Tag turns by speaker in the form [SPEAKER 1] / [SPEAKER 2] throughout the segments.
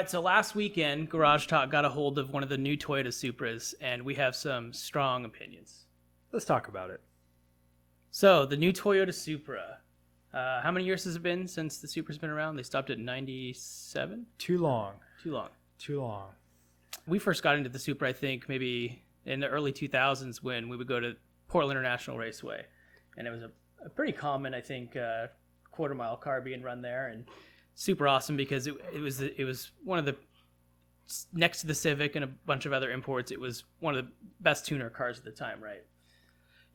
[SPEAKER 1] right, so last weekend, Garage Talk got a hold of one of the new Toyota Supras, and we have some strong opinions.
[SPEAKER 2] Let's talk about it.
[SPEAKER 1] So, the new Toyota Supra. How many years has it been since the Supra's been around? They stopped at 97?
[SPEAKER 2] Too long.
[SPEAKER 1] Too long. We first got into the Supra, I think, maybe in the early 2000s when we would go to Portland International Raceway. And it was a pretty common, I think, quarter-mile car being run there. And super awesome because it was one of the, next to the Civic and a bunch of other imports, it was one of the best tuner cars at the time, right?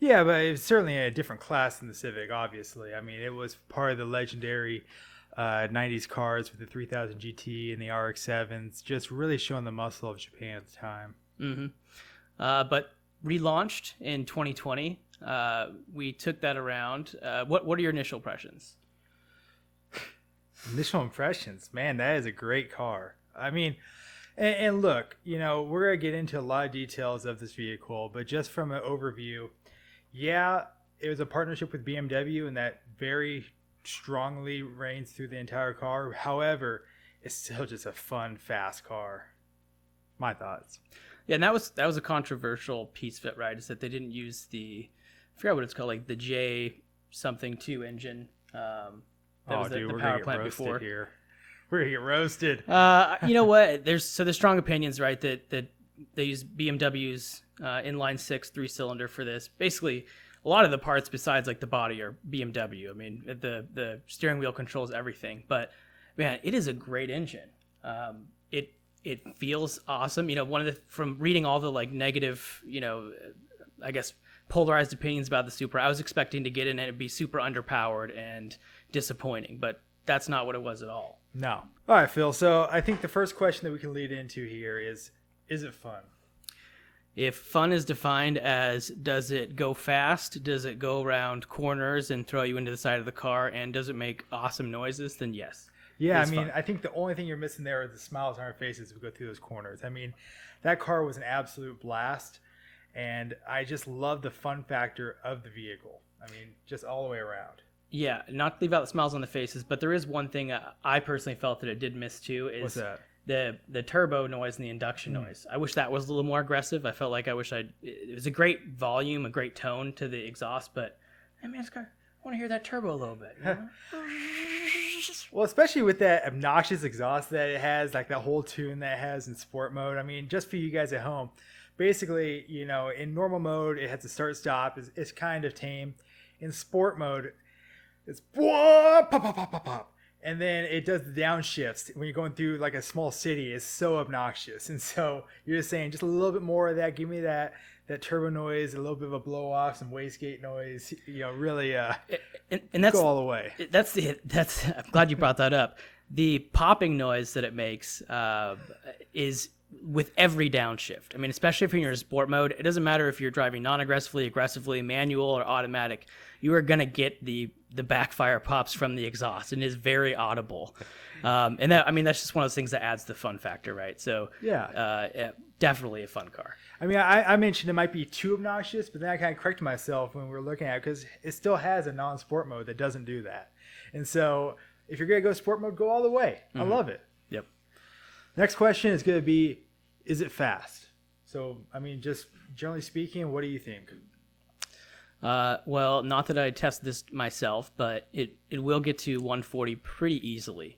[SPEAKER 2] Yeah, but it was certainly a different class than the Civic, obviously. I mean, it was part of the legendary 90s cars with the 3000 GT and the RX-7s, just really showing the muscle of Japan at the time.
[SPEAKER 1] Mm-hmm. But relaunched in 2020. We took that around. What are your initial impressions?
[SPEAKER 2] Initial impressions, man, that is a great car. I mean, and look, we're going to get into a lot of details of this vehicle, but just from an overview, yeah, it was a partnership with BMW, and that very strongly reigns through the entire car. However, it's still just a fun, fast car. My thoughts.
[SPEAKER 1] Yeah, and that was a controversial piece of it, right? Is that they didn't use I forgot what it's called, like the J something 2 engine. The power plant before.
[SPEAKER 2] Here. We're gonna get roasted.
[SPEAKER 1] You know what? There's strong opinions, right? That they use BMW's inline 6 3-cylinder for this. Basically, a lot of the parts besides like the body are BMW. I mean, the steering wheel controls everything. But man, it is a great engine. It feels awesome. From reading all the like negative, I guess polarized opinions about the Supra, I was expecting to get in and it'd be super underpowered and disappointing, but that's not what it was at all.
[SPEAKER 2] No. All right, Phil. So I think the first question that we can lead into here is it fun?
[SPEAKER 1] If fun is defined as does it go fast, does it go around corners and throw you into the side of the car, and does it make awesome noises, then yes.
[SPEAKER 2] Yeah, I think the only thing you're missing there are the smiles on our faces as we go through those corners. I mean, that car was an absolute blast, and I just love the fun factor of the vehicle. I mean, just all the way around.
[SPEAKER 1] Yeah, not to leave out the smiles on the faces, but there is one thing I personally felt that it did miss too. Is
[SPEAKER 2] what's that?
[SPEAKER 1] The turbo noise and the induction noise. I wish that was a little more aggressive. I felt like it was a great volume, a great tone to the exhaust, but I want to hear that turbo a little bit.
[SPEAKER 2] Well, especially with that obnoxious exhaust that it has, like that whole tune that it has in sport mode. I mean, just for you guys at home, basically, in normal mode, it has a start-stop. It's kind of tame. In sport mode, it's pop, pop, pop, pop, pop. And then it does the downshifts when you're going through like a small city. It's so obnoxious. And so you're just saying just a little bit more of that. Give me that turbo noise, a little bit of a blow off, some wastegate noise, really and that's, go all the way.
[SPEAKER 1] I'm glad you brought that up. The popping noise that it makes is with every downshift. I mean, especially if you're in sport mode, it doesn't matter if you're driving non-aggressively, aggressively, manual, or automatic. You are going to get the backfire pops from the exhaust, and it is very audible. And that's just one of those things that adds the fun factor, right? So yeah, definitely a fun car.
[SPEAKER 2] I mean, I mentioned it might be too obnoxious, but then I kind of corrected myself when we were looking at it because it still has a non-sport mode that doesn't do that. And so if you're going to go sport mode, go all the way. Mm-hmm. I love it.
[SPEAKER 1] Yep.
[SPEAKER 2] Next question is going to be, is it fast? So, I mean, just generally speaking, what do you think?
[SPEAKER 1] Well, not that I tested this myself, but it will get to 140 pretty easily.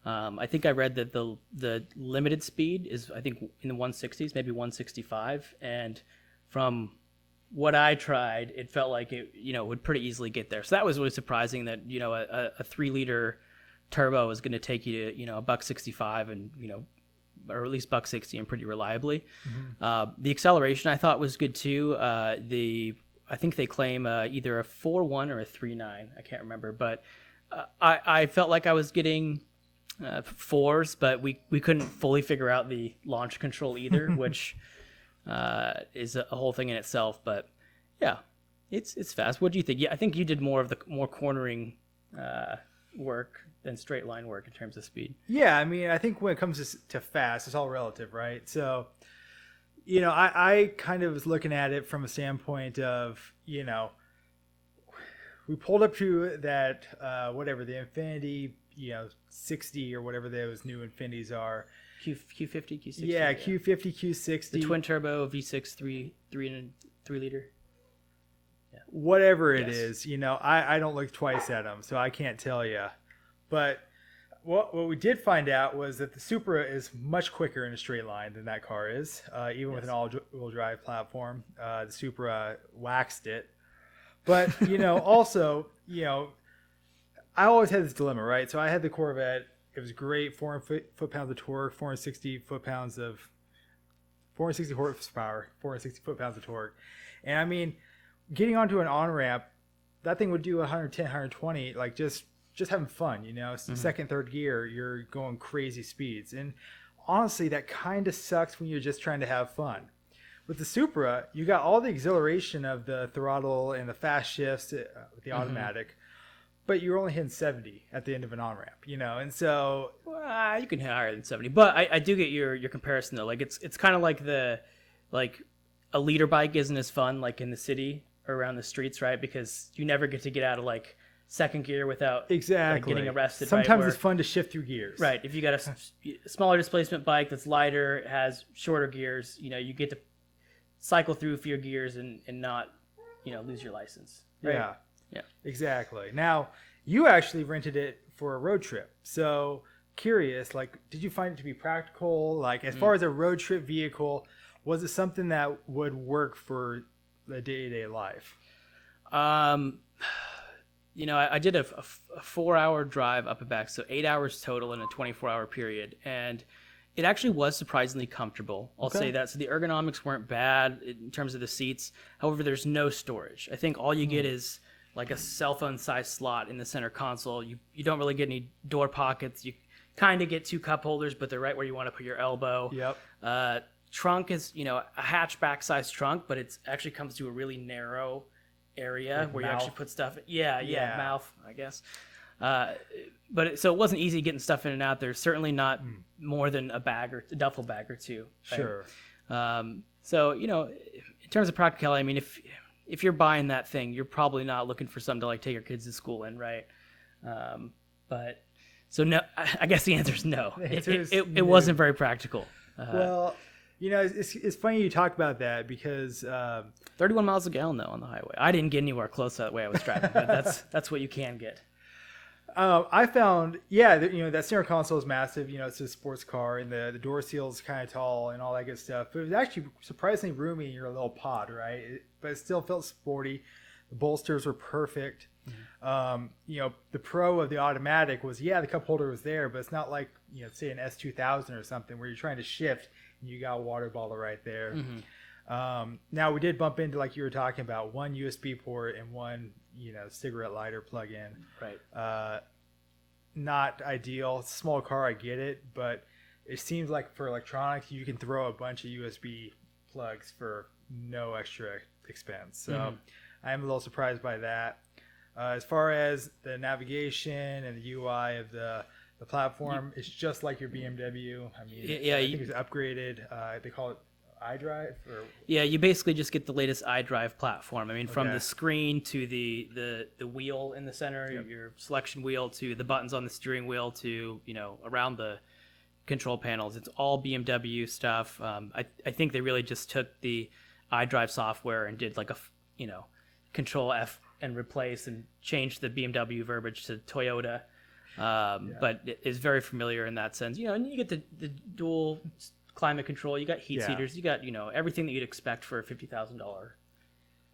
[SPEAKER 1] I think I read that the limited speed is, I think, in the 160s, maybe 165. And from what I tried, it felt like it, would pretty easily get there. So that was really surprising that, a 3-liter turbo is going to take you to, $165 and, or at least $160 and pretty reliably. Mm-hmm. The acceleration I thought was good too. I think they claim either a 4.1 or a 3.9. I can't remember, but I felt like I was getting 4s, but we couldn't fully figure out the launch control either, which is a whole thing in itself. But yeah, it's fast. What do you think? Yeah, I think you did more cornering work than straight line work in terms of speed.
[SPEAKER 2] Yeah, I mean, I think when it comes to fast, it's all relative, right? So, I kind of was looking at it from a standpoint of, we pulled up to that, the Infinity, 60 or whatever those new Infinities are.
[SPEAKER 1] Q50, Q60.
[SPEAKER 2] Yeah, Q50, Q60.
[SPEAKER 1] The twin turbo V6 3 liter.
[SPEAKER 2] Yeah. Whatever it is, I don't look twice at them, so I can't tell you. But what we did find out was that the Supra is much quicker in a straight line than that car is, even with an all-wheel drive platform. The Supra waxed it. But, also, I always had this dilemma, right? So I had the Corvette. It was great, 400 foot-pounds of torque, 460 horsepower, 460 foot-pounds of torque. And I mean, getting onto an on-ramp, that thing would do 110, 120, like just having fun, Second, third gear, you're going crazy speeds. And honestly, that kind of sucks when you're just trying to have fun. With the Supra, you got all the exhilaration of the throttle and the fast shifts with the automatic, but you're only hitting 70 at the end of an on-ramp, and so...
[SPEAKER 1] Well, you can hit higher than 70, but I do get your comparison, though. Like, it's kind of like a leader bike isn't as fun, like, in the city or around the streets, right? Because you never get to get out of, like, second gear without
[SPEAKER 2] exactly
[SPEAKER 1] getting arrested.
[SPEAKER 2] Sometimes
[SPEAKER 1] right?
[SPEAKER 2] It's fun to shift through gears.
[SPEAKER 1] Right. If you got a smaller displacement bike that's lighter, has shorter gears, you get to cycle through a few gears and not, lose your license. Right?
[SPEAKER 2] Yeah, exactly. Now, you actually rented it for a road trip. So curious, like, did you find it to be practical? Like, as far as a road trip vehicle, was it something that would work for the day-to-day life?
[SPEAKER 1] I did a 4-hour drive up and back, so 8 hours total in a 24-hour period, and it actually was surprisingly comfortable. I'll say that. So the ergonomics weren't bad in terms of the seats. However, there's no storage. I think all you get is like a cell phone size slot in the center console. You don't really get any door pockets. You kind of get 2 cup holders, but they're right where you want to put your elbow.
[SPEAKER 2] Yep.
[SPEAKER 1] Trunk is, a hatchback size trunk, but it actually comes to a really narrow area
[SPEAKER 2] like
[SPEAKER 1] where
[SPEAKER 2] mouth.
[SPEAKER 1] You actually put stuff. Yeah, mouth, I guess. So it wasn't easy getting stuff in and out. There's certainly not more than a duffel bag or 2. Right?
[SPEAKER 2] Sure.
[SPEAKER 1] So, in terms of practicality, I mean, if you're buying that thing, you're probably not looking for something to like take your kids to school in, right? But so no, I guess the answer is no. It wasn't very practical.
[SPEAKER 2] Well, it's funny you talk about that because
[SPEAKER 1] 31 miles a gallon though on the highway. I didn't get anywhere close to that way I was driving, but that's what you can get.
[SPEAKER 2] I found, that center console is massive. It's a sports car, and the door seal is kind of tall and all that good stuff. But it was actually surprisingly roomy in your little pod, right? But it still felt sporty. The bolsters were perfect. The pro of the automatic was, the cup holder was there, but it's not like, say an S2000 or something where you're trying to shift and you got a water bottle right there. Now we did bump into, like you were talking about, one USB port and one cigarette lighter plug-in.
[SPEAKER 1] Right.
[SPEAKER 2] Not ideal. It's a small car, I get it, but it seems like for electronics you can throw a bunch of USB plugs for no extra expense. So I'm a little surprised by that. As far as the navigation and the UI of the platform, it's just like your BMW. I mean, I think it's upgraded. They call it iDrive?
[SPEAKER 1] You basically just get the latest iDrive platform. I mean, from the screen to the wheel in the center, your selection wheel, to the buttons on the steering wheel, to around the control panels, it's all BMW stuff. I think they really just took the iDrive software and did like a Control F and replace and change the BMW verbiage to Toyota. But it is very familiar in that sense. And you get the dual climate control, you got heat seaters, you got everything that you'd expect for a $50,000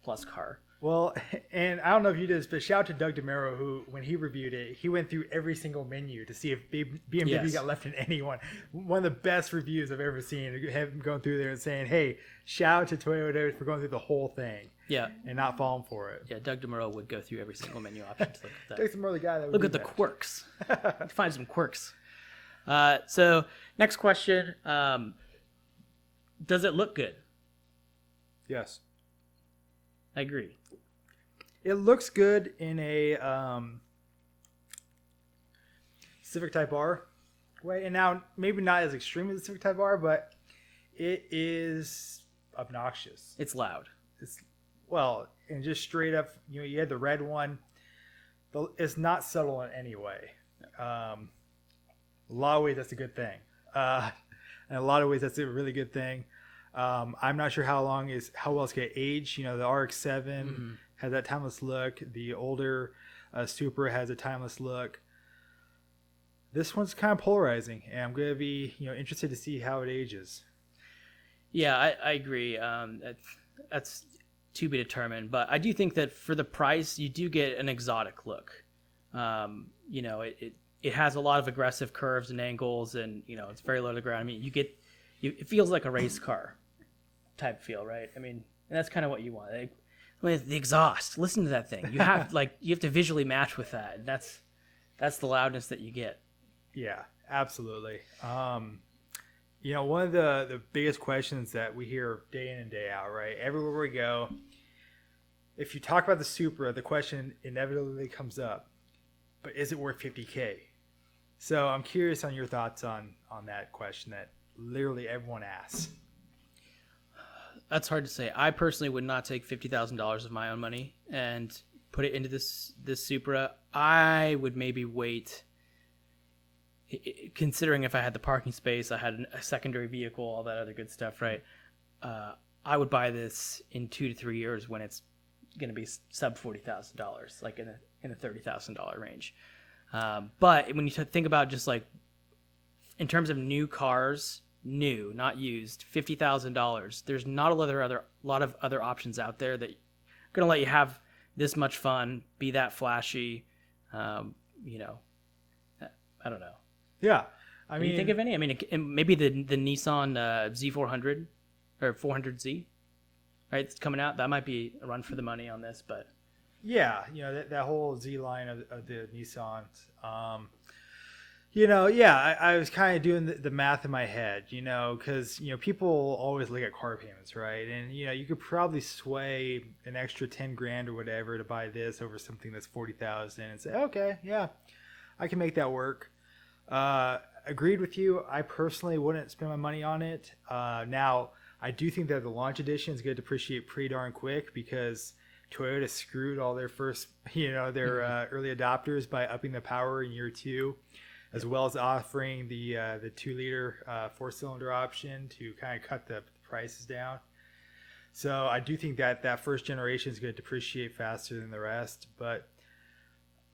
[SPEAKER 1] plus car.
[SPEAKER 2] Well, and I don't know if you did this, but shout out to Doug DeMero, who, when he reviewed it, he went through every single menu to see if BMW got left in any one. One of the best reviews I've ever seen. Have him going through there and saying, "Hey, shout out to Toyota for going through the whole thing, and not falling for it."
[SPEAKER 1] Yeah, Doug DeMero would go through every single menu option to look at that.
[SPEAKER 2] Doug DeMero, the guy that would
[SPEAKER 1] look at the quirks. Find some quirks. So next question, does it look good?
[SPEAKER 2] Yes.
[SPEAKER 1] I agree.
[SPEAKER 2] It looks good in a Civic Type R way. And now, maybe not as extreme as the Civic Type R, but it is obnoxious.
[SPEAKER 1] It's loud.
[SPEAKER 2] And just straight up, you had the red one. It's not subtle in any way. A lot of ways, that's a good thing. in a lot of ways, that's a really good thing. I'm not sure how well it's going to age. You know, the RX-7 has that timeless look. The older Supra has a timeless look. This one's kind of polarizing, and I'm going to be, interested to see how it ages.
[SPEAKER 1] Yeah, I agree. That's to be determined, but I do think that for the price, you do get an exotic look. It has a lot of aggressive curves and angles, and it's very low to the ground. I mean, it feels like a race car type feel, right? I mean, and that's kind of what you want. The exhaust. Listen to that thing. You have you have to visually match with that. And that's the loudness that you get.
[SPEAKER 2] Yeah, absolutely. One of the biggest questions that we hear day in and day out, right? Everywhere we go, if you talk about the Supra, the question inevitably comes up, but is it worth $50K? So I'm curious on your thoughts on that question that literally everyone asks.
[SPEAKER 1] That's hard to say. I personally would not take $50,000 of my own money and put it into this Supra. I would maybe wait. Considering if I had the parking space, I had a secondary vehicle, all that other good stuff, right? I would buy this in 2 to 3 years when it's going to be sub $40,000, like in the $30,000 range. But when you think about just like in terms of new cars, new, not used, $50,000, there's not a lot of other options out there that are going to let you have this much fun, be that flashy. I don't know.
[SPEAKER 2] Yeah.
[SPEAKER 1] Can you think of any? I mean, maybe the Nissan Z400 or 400Z, right? It's coming out. That might be a run for the money on this, but
[SPEAKER 2] yeah, that whole Z line of the Nissans. I was kind of doing the math in my head, because people always look at car payments, right? And you could probably sway an extra 10 grand or whatever to buy this over something that's 40,000 and say, okay, yeah, I can make that work. Agreed with you. I personally wouldn't spend my money on it. Now, I do think that the launch edition is going to depreciate pretty darn quick because Toyota screwed all their first, their early adopters by upping the power in year 2, as well as offering the 2-liter 4-cylinder option to kind of cut the prices down. So I do think that first generation is going to depreciate faster than the rest, but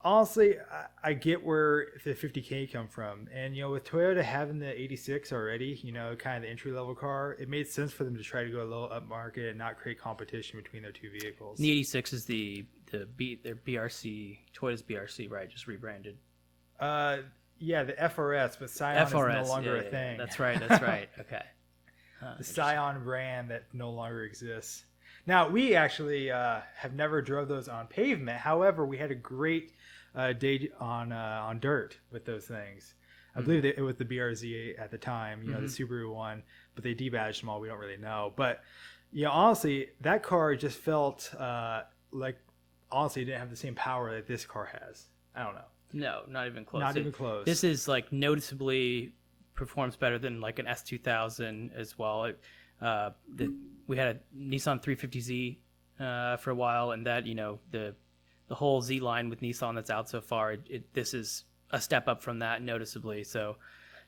[SPEAKER 2] honestly, I get where the $50K come from. And, with Toyota having the 86 already, kind of the entry-level car, it made sense for them to try to go a little upmarket and not create competition between their two vehicles.
[SPEAKER 1] The 86 is their BRC, Toyota's BRC, right? Just rebranded.
[SPEAKER 2] Yeah, the FRS, but Scion is no longer a thing.
[SPEAKER 1] That's right. Okay.
[SPEAKER 2] The Scion brand that no longer exists. Now, we actually have never drove those on pavement. However, we had a great day on dirt with those things. I believe that it was the BRZ at the time, the Subaru one, but they debadged them all. We don't really know. But, honestly, that car just felt like, honestly, it didn't have the same power that this car has. I don't know.
[SPEAKER 1] No, not even close.
[SPEAKER 2] Not even close.
[SPEAKER 1] This is like noticeably performs better than like an S2000 as well. We had a Nissan 350Z for a while, and that the whole Z line with Nissan that's out so far, this is a step up from that noticeably. So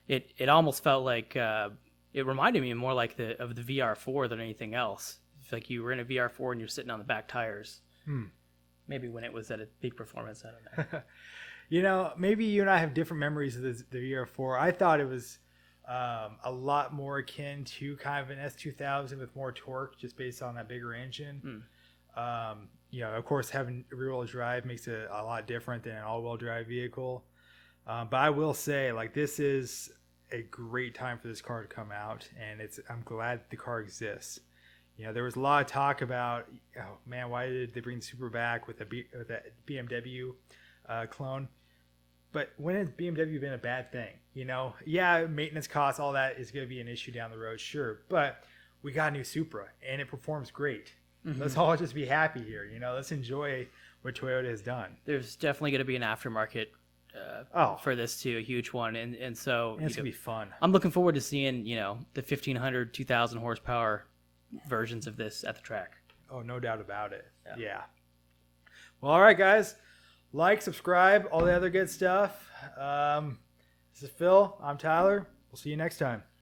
[SPEAKER 1] it almost felt like it reminded me more like of the VR4 than anything else. It's like you were in a VR4 and you're sitting on the back tires. Maybe when it was at a peak performance, I don't know.
[SPEAKER 2] Maybe you and I have different memories of the VR4. I thought it was a lot more akin to kind of an S2000 with more torque just based on that bigger engine. Of course, having rear-wheel drive makes it a lot different than an all-wheel drive vehicle. But I will say, this is a great time for this car to come out, and I'm glad the car exists. There was a lot of talk about, oh man, why did they bring the Supra back with a BMW clone? But when has BMW been a bad thing? Yeah, maintenance costs, all that is going to be an issue down the road, sure. But we got a new Supra, and it performs great. Let's all just be happy here. Let's enjoy what Toyota has done.
[SPEAKER 1] There's definitely going to be an aftermarket for this too, a huge one, and so
[SPEAKER 2] it's gonna be fun.
[SPEAKER 1] I'm looking forward to seeing the 1500, 2000 horsepower versions of this at the track.
[SPEAKER 2] Oh, no doubt about it. Yeah. Well, all right, guys. Like, subscribe, all the other good stuff. This is Phil. I'm Tyler. We'll see you next time.